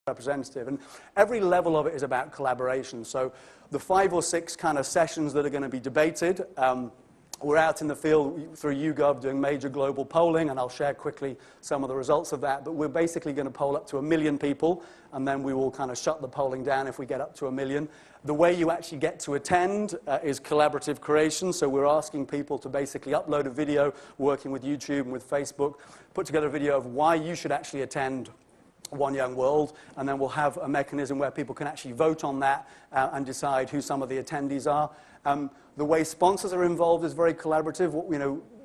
representative. And every level of it is about collaboration. So the 5 or 6 kind of sessions that are going to be debated, we're out in the field through YouGov doing major global polling, and I'll share quickly some of the results of that. But we're basically going to poll up to 1 million people, and then we will kind of shut the polling down if we get up to 1 million. The way you actually get to attend is collaborative creation. So we're asking people to basically upload a video, working with YouTube and with Facebook, put together a video of why you should actually attend One Young World, and then we'll have a mechanism where people can actually vote on that and decide who some of the attendees are. The way sponsors are involved is very collaborative.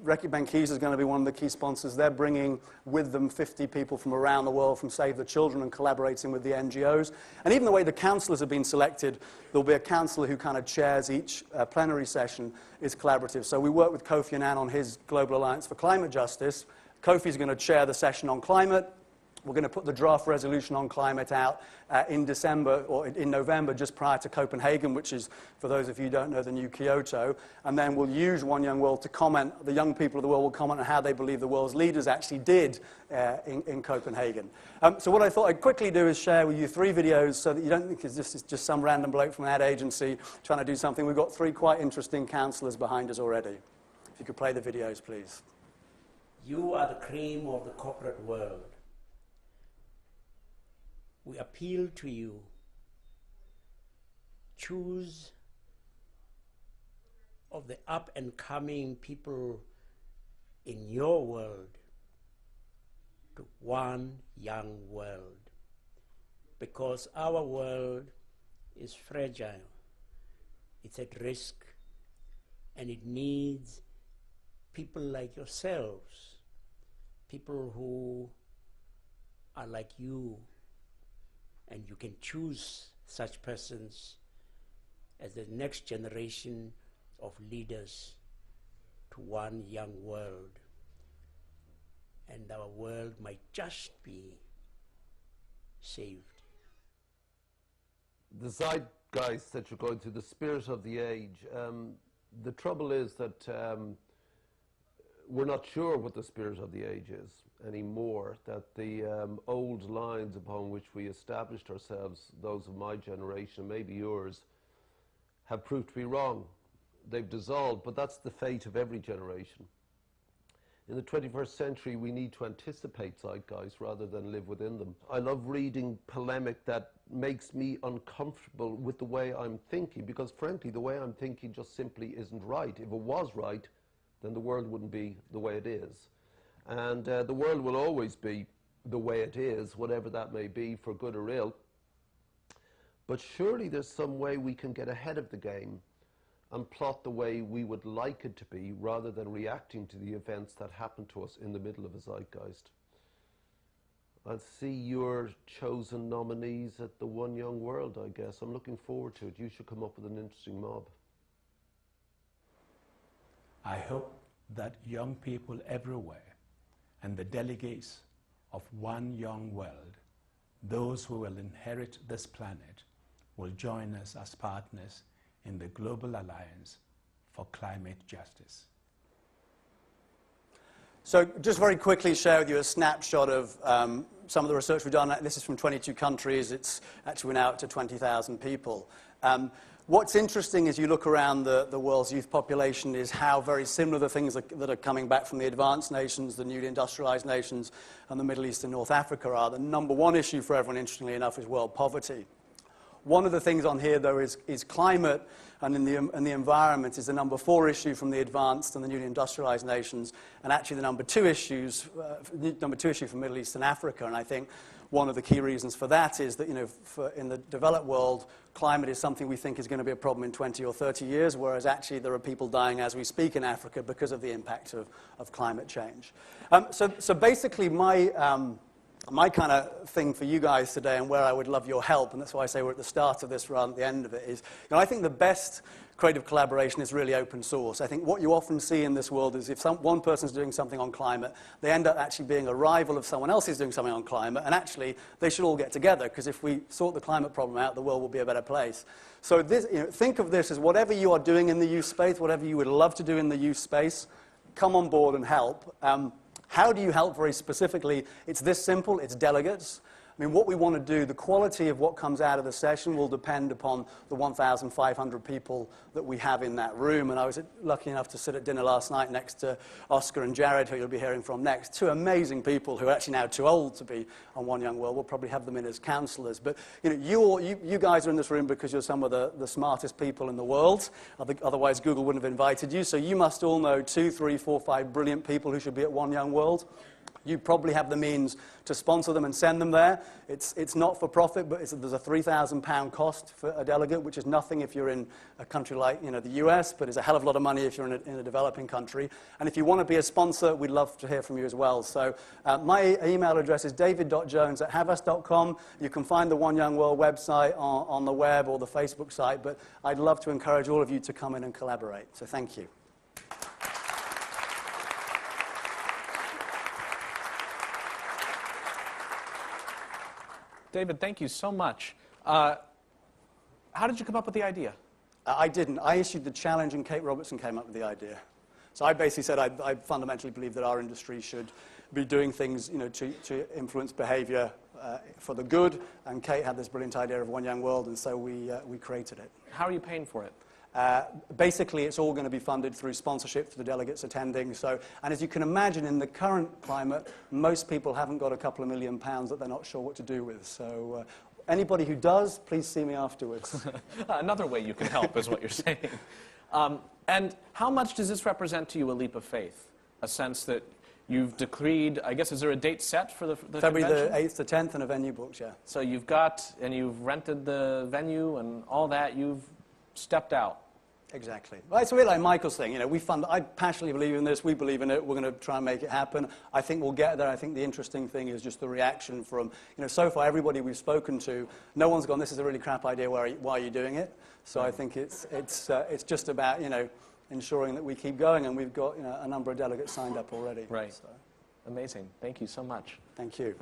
Reckitt Benckiser is going to be one of the key sponsors. They're bringing with them 50 people from around the world from Save the Children and collaborating with the NGOs. And even the way the councillors have been selected, there'll be a councillor who kind of chairs each plenary session is collaborative. So we work with Kofi Annan on his Global Alliance for Climate Justice. Kofi's going to chair the session on climate. We're going to put the draft resolution on climate out in December or in November, just prior to Copenhagen, which is, for those of you who don't know, the new Kyoto. And then we'll use One Young World to comment. The young people of the world will comment on how they believe the world's leaders actually did in Copenhagen. So what I thought I'd quickly do is share with you 3 videos so that you don't think this is just some random bloke from an ad agency trying to do something. We've got 3 quite interesting councillors behind us already. If you could play the videos, please. You are the cream of the corporate world. We appeal to you. Choose of the up-and-coming people in your world to One Young World, because our world is fragile, it's at risk, and it needs people like yourselves, people who are like you. And you can choose such persons as the next generation of leaders to One Young World. And our world might just be saved. The zeitgeist that you're going through, the spirit of the age, the trouble is that we're not sure what the spirit of the age is anymore, that the old lines upon which we established ourselves, those of my generation, maybe yours, have proved to be wrong. They've dissolved, but that's the fate of every generation. In the 21st century, we need to anticipate zeitgeist rather than live within them. I love reading polemic that makes me uncomfortable with the way I'm thinking, because frankly, the way I'm thinking just simply isn't right. If it was right, then the world wouldn't be the way it is. And the world will always be the way it is, whatever that may be, for good or ill. But surely there's some way we can get ahead of the game and plot the way we would like it to be, rather than reacting to the events that happen to us in the middle of a zeitgeist. I'll see your chosen nominees at the One Young World, I guess. I'm looking forward to it. You should come up with an interesting mob. I hope that young people everywhere and the delegates of One Young World, those who will inherit this planet, will join us as partners in the Global Alliance for Climate Justice. So just very quickly share with you a snapshot of some of the research we've done. This is from 22 countries. It's actually we're now up to 20,000 people. What's interesting as you look around the world's youth population is how very similar the things that are coming back from the advanced nations, the newly industrialized nations, and the Middle East and North Africa are. The number one issue for everyone, interestingly enough, is world poverty. One of the things on here, though, is climate, and in the environment is the number 4 issue from the advanced and the newly industrialized nations, and actually the number 2 issue from Middle East and Africa. And I think one of the key reasons for that is that, in the developed world, climate is something we think is going to be a problem in 20 or 30 years, whereas actually there are people dying as we speak in Africa because of the impact of climate change. So basically my kind of thing for you guys today, and where I would love your help, and that's why I say we're at the start of this rather than the end of it, is I think the best creative collaboration is really open source. I think what you often see in this world is if one person's doing something on climate, they end up actually being a rival of someone else who's doing something on climate, and actually they should all get together, because if we sort the climate problem out, the world will be a better place. So this, think of this as whatever you are doing in the youth space, whatever you would love to do in the youth space, come on board and help. How do you help very specifically? It's this simple. It's delegates. I mean, what we want to do, the quality of what comes out of the session will depend upon the 1,500 people that we have in that room. And I was lucky enough to sit at dinner last night next to Oscar and Jared, who you'll be hearing from next. Two amazing people who are actually now too old to be on One Young World. We'll probably have them in as counselors. But you guys are in this room because you're some of the smartest people in the world. Otherwise, Google wouldn't have invited you. So you must all know 2, 3, 4, 5 brilliant people who should be at One Young World. You probably have the means to sponsor them and send them there. It's not for profit, but there's a £3,000 cost for a delegate, which is nothing if you're in a country like the US, but is a hell of a lot of money if you're in a developing country. And if you want to be a sponsor, we'd love to hear from you as well. So my email address is david.jones@havas.com. You can find the One Young World website on the web or the Facebook site, but I'd love to encourage all of you to come in and collaborate. So thank you. David, thank you so much. How did you come up with the idea? I didn't. I issued the challenge, and Kate Robertson came up with the idea. So I basically said I fundamentally believe that our industry should be doing things to influence behavior for the good, and Kate had this brilliant idea of One Young World, and so we created it. How are you paying for it? Basically, it's all going to be funded through sponsorship for the delegates attending. So, and as you can imagine, in the current climate, most people haven't got a couple of £1 million that they're not sure what to do with. So anybody who does, please see me afterwards. Another way you can help is what you're saying. And how much does this represent to you a leap of faith? A sense that you've decreed, I guess, is there a date set for the February convention? the 8th to 10th and a venue booked, yeah. So you've rented the venue and all that, you've stepped out. Exactly. Well, it's a bit like Michael's thing. I passionately believe in this. We believe in it. We're going to try and make it happen. I think we'll get there. I think the interesting thing is just the reaction from, so far everybody we've spoken to, no one's gone, this is a really crap idea, why are you doing it? So I think it's just about, ensuring that we keep going, and we've got, a number of delegates signed up already. Right. So. Amazing. Thank you so much. Thank you.